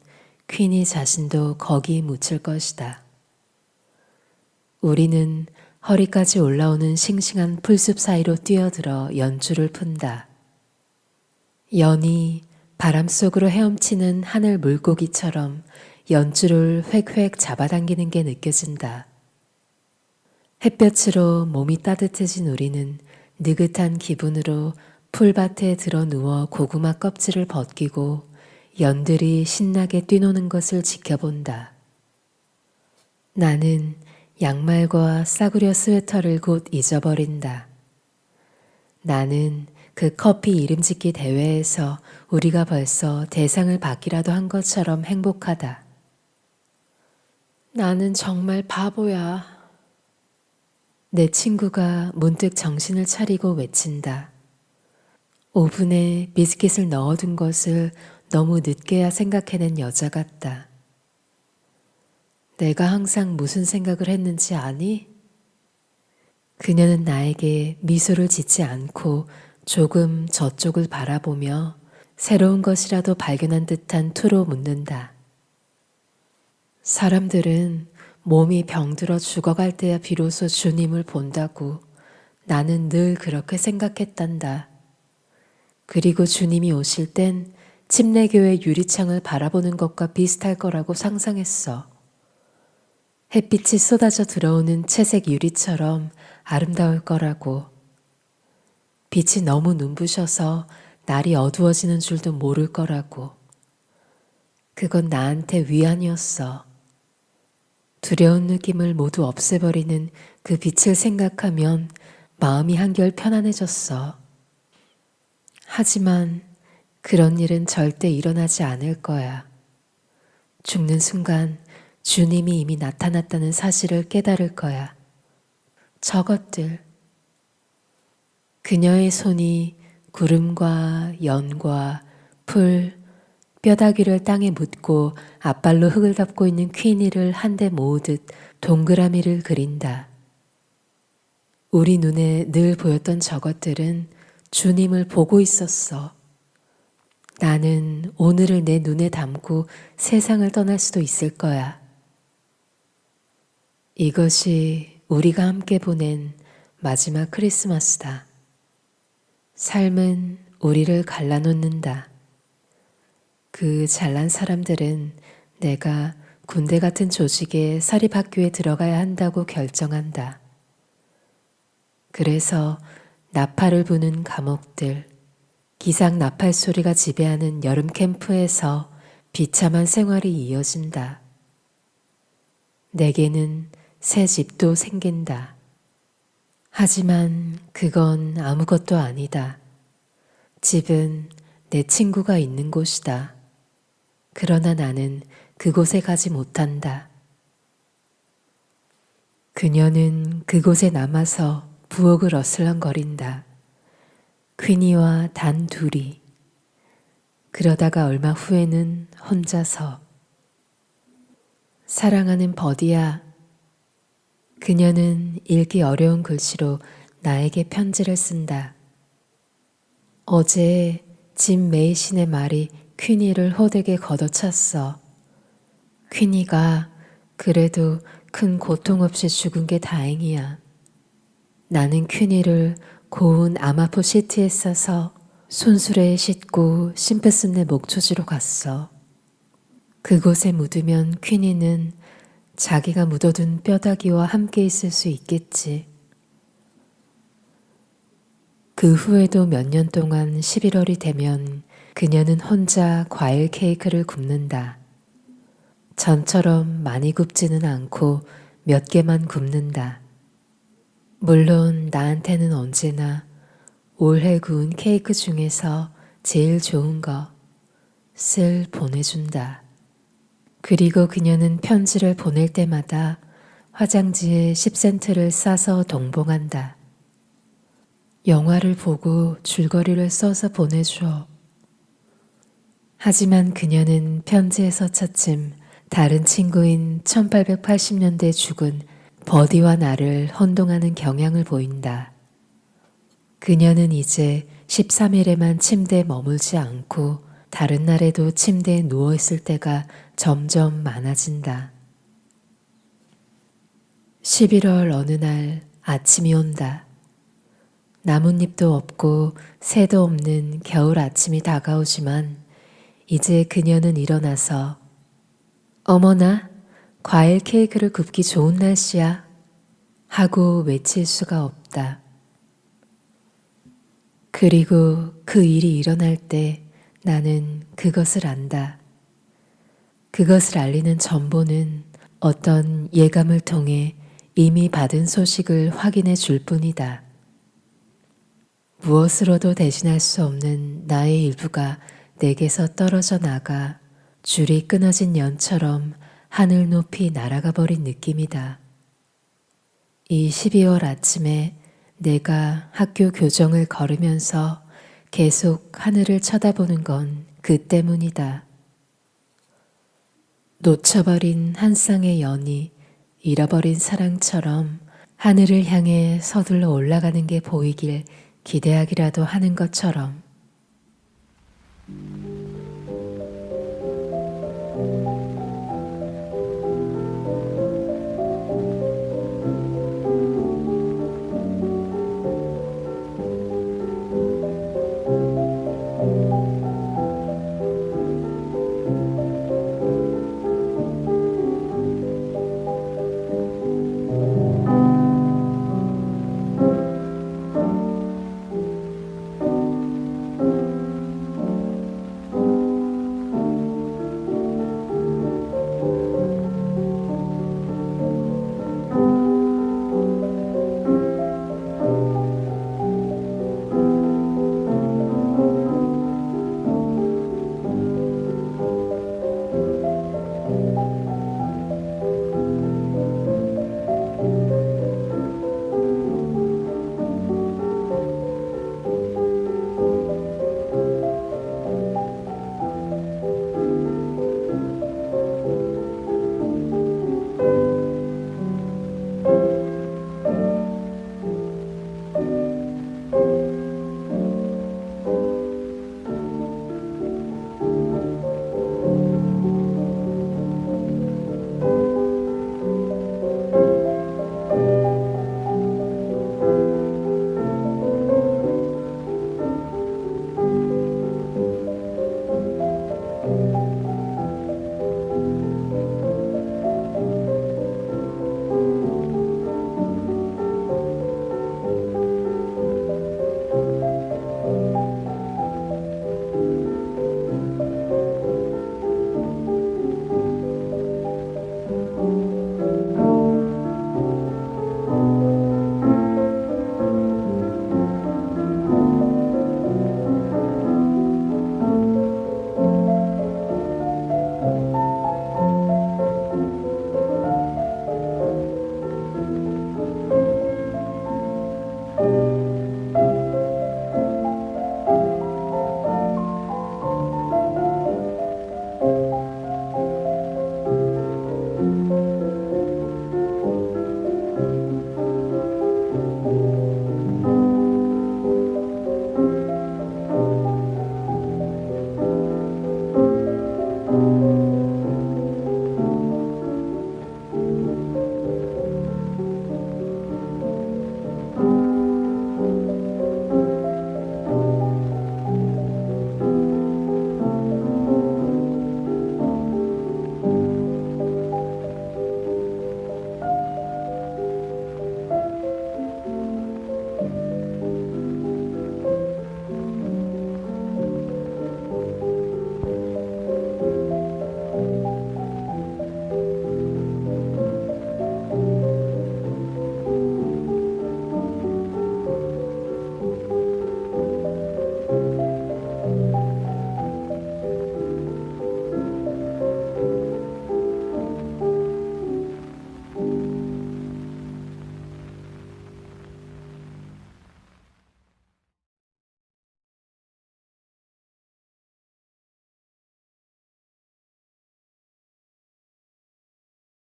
Speaker 1: 퀸이 자신도 거기 묻힐 것이다. 우리는 허리까지 올라오는 싱싱한 풀숲 사이로 뛰어들어 연주를 푼다. 연이 바람 속으로 헤엄치는 하늘 물고기처럼 연주를 획획 잡아당기는 게 느껴진다. 햇볕으로 몸이 따뜻해진 우리는 느긋한 기분으로 풀밭에 들어 누워 고구마 껍질을 벗기고 연들이 신나게 뛰노는 것을 지켜본다. 나는 양말과 싸구려 스웨터를 곧 잊어버린다. 나는 그 커피 이름 짓기 대회에서 우리가 벌써 대상을 받기라도 한 것처럼 행복하다. 나는 정말 바보야. 내 친구가 문득 정신을 차리고 외친다. 오븐에 비스킷을 넣어둔 것을 너무 늦게야 생각해낸 여자 같다. 내가 항상 무슨 생각을 했는지 아니? 그녀는 나에게 미소를 짓지 않고 조금 저쪽을 바라보며 새로운 것이라도 발견한 듯한 투로 묻는다. 사람들은 몸이 병들어 죽어갈 때야 비로소 주님을 본다고. 나는 늘 그렇게 생각했단다. 그리고 주님이 오실 땐 침례교회 유리창을 바라보는 것과 비슷할 거라고 상상했어. 햇빛이 쏟아져 들어오는 채색 유리처럼 아름다울 거라고. 빛이 너무 눈부셔서 날이 어두워지는 줄도 모를 거라고. 그건 나한테 위안이었어. 두려운 느낌을 모두 없애버리는 그 빛을 생각하면 마음이 한결 편안해졌어. 하지만 그런 일은 절대 일어나지 않을 거야. 죽는 순간 주님이 이미 나타났다는 사실을 깨달을 거야. 저것들. 그녀의 손이 구름과 연과 풀, 뼈다귀를 땅에 묻고 앞발로 흙을 덮고 있는 퀸이를 한데 모으듯 동그라미를 그린다. 우리 눈에 늘 보였던 저것들은 주님을 보고 있었어. 나는 오늘을 내 눈에 담고 세상을 떠날 수도 있을 거야. 이것이 우리가 함께 보낸 마지막 크리스마스다. 삶은 우리를 갈라놓는다. 그 잘난 사람들은 내가 군대 같은 조직에 사립학교에 들어가야 한다고 결정한다. 그래서 나팔을 부는 감옥들, 기상 나팔 소리가 지배하는 여름 캠프에서 비참한 생활이 이어진다. 내게는 새 집도 생긴다. 하지만 그건 아무것도 아니다. 집은 내 친구가 있는 곳이다. 그러나 나는 그곳에 가지 못한다. 그녀는 그곳에 남아서 부엌을 어슬렁거린다. 퀸이와 단 둘이. 그러다가 얼마 후에는 혼자서 사랑하는 버디야. 그녀는 읽기 어려운 글씨로 나에게 편지를 쓴다. 어제 짐 메이신의 말이 퀸이를 호되게 걷어찼어. 퀸이가 그래도 큰 고통 없이 죽은 게 다행이야. 나는 퀸이를 고운 아마포 시트에 싸서 손수레에 싣고 심프슨네 목초지로 갔어. 그곳에 묻으면 퀸이는 자기가 묻어둔 뼈다귀와 함께 있을 수 있겠지. 그 후에도 몇 년 동안 11월이 되면 그녀는 혼자 과일 케이크를 굽는다. 전처럼 많이 굽지는 않고 몇 개만 굽는다. 물론 나한테는 언제나 올해 구운 케이크 중에서 제일 좋은 것을 보내준다. 그리고 그녀는 편지를 보낼 때마다 화장지에 10센트를 싸서 동봉한다. 영화를 보고 줄거리를 써서 보내줘. 하지만 그녀는 편지에서 차츰 다른 친구인 1880년대 죽은 버디와 나를 혼동하는 경향을 보인다. 그녀는 이제 13일에만 침대에 머물지 않고 다른 날에도 침대에 누워있을 때가 점점 많아진다. 11월 어느 날 아침이 온다. 나뭇잎도 없고 새도 없는 겨울 아침이 다가오지만 이제 그녀는 일어나서 어머나, 과일 케이크를 굽기 좋은 날씨야 하고 외칠 수가 없다. 그리고 그 일이 일어날 때 나는 그것을 안다. 그것을 알리는 정보는 어떤 예감을 통해 이미 받은 소식을 확인해 줄 뿐이다. 무엇으로도 대신할 수 없는 나의 일부가 내게서 떨어져 나가 줄이 끊어진 연처럼 하늘 높이 날아가 버린 느낌이다. 이 12월 아침에 내가 학교 교정을 걸으면서 계속 하늘을 쳐다보는 건 그 때문이다. 놓쳐버린 한 쌍의 연이 잃어버린 사랑처럼 하늘을 향해 서둘러 올라가는 게 보이길 기대하기라도 하는 것처럼.